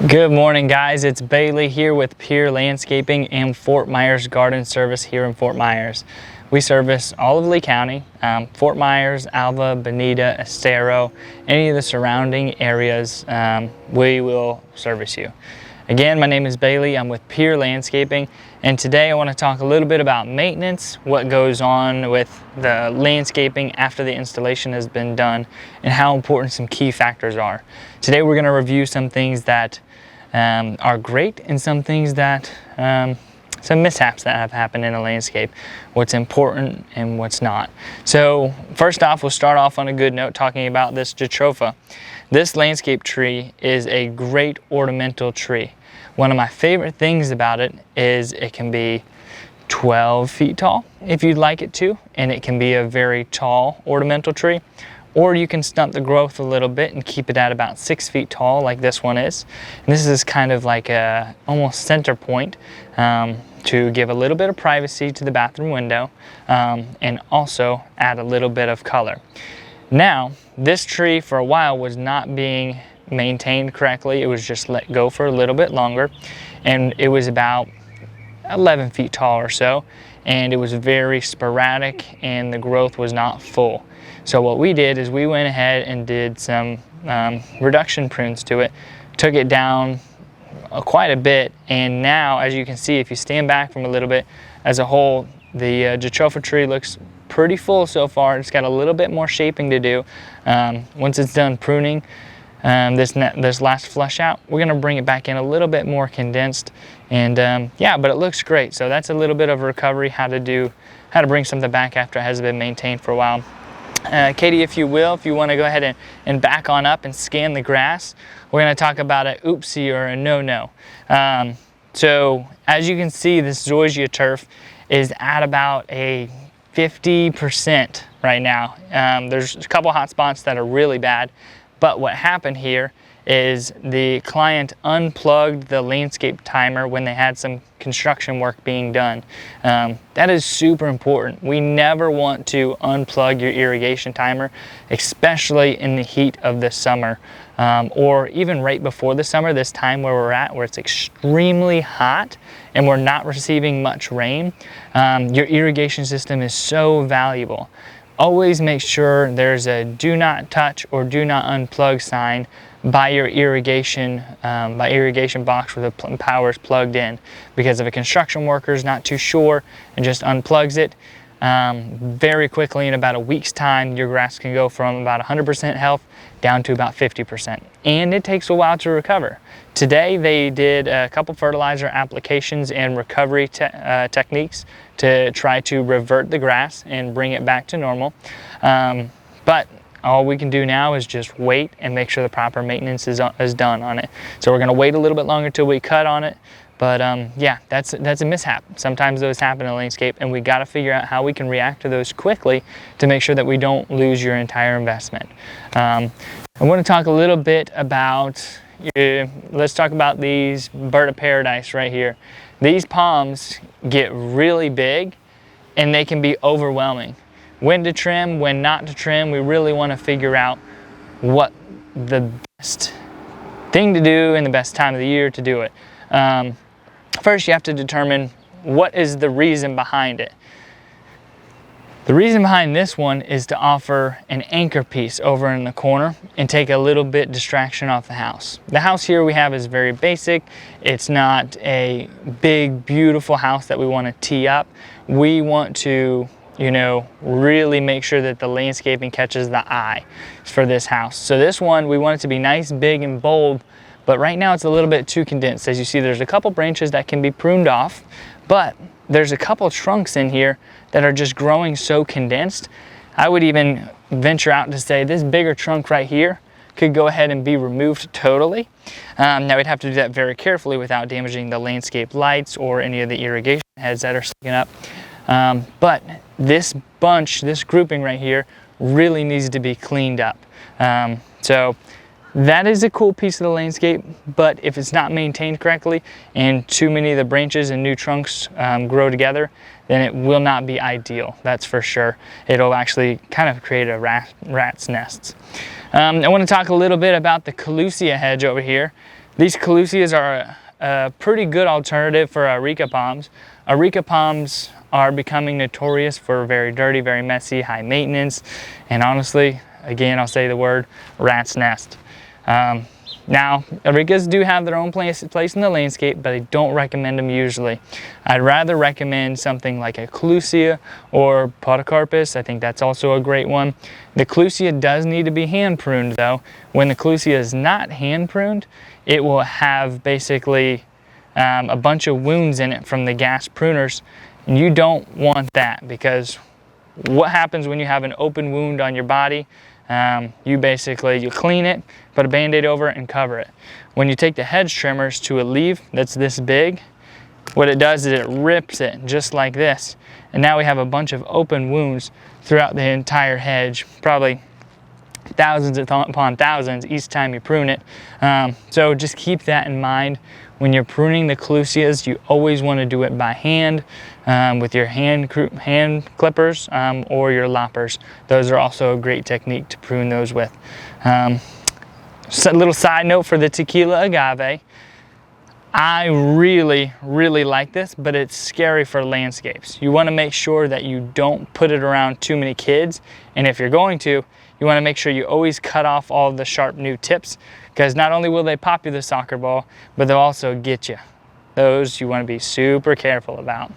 Good morning, guys. It's Bailey here with Pier Landscaping and Fort Myers Garden Service here in Fort Myers. We service all of Lee County, Fort Myers, Alva, Bonita, Estero, any of the surrounding areas, we will service you. Again, my name is Bailey. I'm with Pier Landscaping, and today I want to talk a little bit about maintenance, what goes on with the landscaping after the installation has been done, and how important some key factors are. Today we're going to review some things that are great and some things that, some mishaps that have happened in a landscape, what's important and what's not. So first off, we'll start off on a good note talking about this jatropha. This landscape tree is a great ornamental tree. One of my favorite things about it is it can be 12 feet tall if you'd like it to, and it can be a very tall ornamental tree, or you can stunt the growth a little bit and keep it at about 6 feet tall like this one is. And this is kind of like a almost center point to give a little bit of privacy to the bathroom window and also add a little bit of color. Now, this tree for a while was not being maintained correctly. It was just let go for a little bit longer, and it was about 11 feet tall or so, and it was very sporadic and the growth was not full. So what we did is we went ahead and did some reduction prunes to it, took it down quite a bit, and now, as you can see, if you stand back from a little bit, as a whole, the jatropha tree looks pretty full so far. It's got a little bit more shaping to do. Once it's done pruning, this last flush out, we're going to bring it back in a little bit more condensed, and yeah, but it looks great. So that's a little bit of recovery, how to bring something back after it has been maintained for a while. Katie, if you want to go ahead and back on up and scan the grass, we're going to talk about an oopsie or a no-no. So as you can see, this zoysia turf is at about a 50% right now. There's a couple hot spots that are really bad, but what happened here is the client unplugged the landscape timer when they had some construction work being done. That is super important. We never want to unplug your irrigation timer, especially in the heat of the summer, or even right before the summer, this time where we're at, where it's extremely hot and we're not receiving much rain. Your irrigation system is so valuable. Always make sure there's a do not touch or do not unplug sign by your irrigation box where the power is plugged in, because if a construction worker is not too sure and just unplugs it, very quickly in about a week's time, your grass can go from about 100% health down to about 50%, and it takes a while to recover. Today they did a couple fertilizer applications and recovery techniques to try to revert the grass and bring it back to normal, but all we can do now is just wait and make sure the proper maintenance is done on it. So we're going to wait a little bit longer till we cut on it. But yeah, that's a mishap. Sometimes those happen in a landscape, and we got to figure out how we can react to those quickly to make sure that we don't lose your entire investment. I want to talk a little bit about, let's talk about these bird of paradise right here. These palms get really big and they can be overwhelming. When to trim, when not to trim, we really want to figure out what the best thing to do and the best time of the year to do it. First, you have to determine what is the reason behind it. The reason behind this one is to offer an anchor piece over in the corner and take a little bit distraction off the house. The house here we have is very basic. It's not a big, beautiful house that we want to tee up. We want to, really make sure that the landscaping catches the eye for this house. So this one, we want it to be nice, big, and bold, but right now it's a little bit too condensed. As you see, there's a couple branches that can be pruned off, but there's a couple trunks in here that are just growing so condensed. I would even venture out to say this bigger trunk right here could go ahead and be removed totally. Now we'd have to do that very carefully without damaging the landscape lights or any of the irrigation heads that are sticking up. But this bunch, this grouping right here, really needs to be cleaned up. So that is a cool piece of the landscape, but if it's not maintained correctly and too many of the branches and new trunks grow together, then it will not be ideal, that's for sure. It'll actually kind of create a rat's nest. I want to talk a little bit about the collusia hedge over here. These calusias are a pretty good alternative for areca palms. Areca palms are becoming notorious for very dirty, very messy, high maintenance, and honestly, again, I'll say the word, rat's nest. Now, arecas do have their own place in the landscape, but I don't recommend them usually. I'd rather recommend something like a calusia or podocarpus. I think that's also a great one. The calusia does need to be hand pruned though. When the calusia is not hand pruned, it will have basically a bunch of wounds in it from the gas pruners. And you don't want that, because what happens when you have an open wound on your body? You clean it, put a band-aid over it and cover it. When you take the hedge trimmers to a leaf that's this big, what it does is it rips it just like this. And now we have a bunch of open wounds throughout the entire hedge, probably thousands upon thousands each time you prune it. So just keep that in mind. When you're pruning the calusias, you always want to do it by hand with your hand clippers or your loppers. Those are also a great technique to prune those with. So a little side note for the tequila agave. I really, really like this, but it's scary for landscapes. You want to make sure that you don't put it around too many kids. And if you're going to, you want to make sure you always cut off all of the sharp new tips, because not only will they pop you the soccer ball, but they'll also get you. Those you want to be super careful about.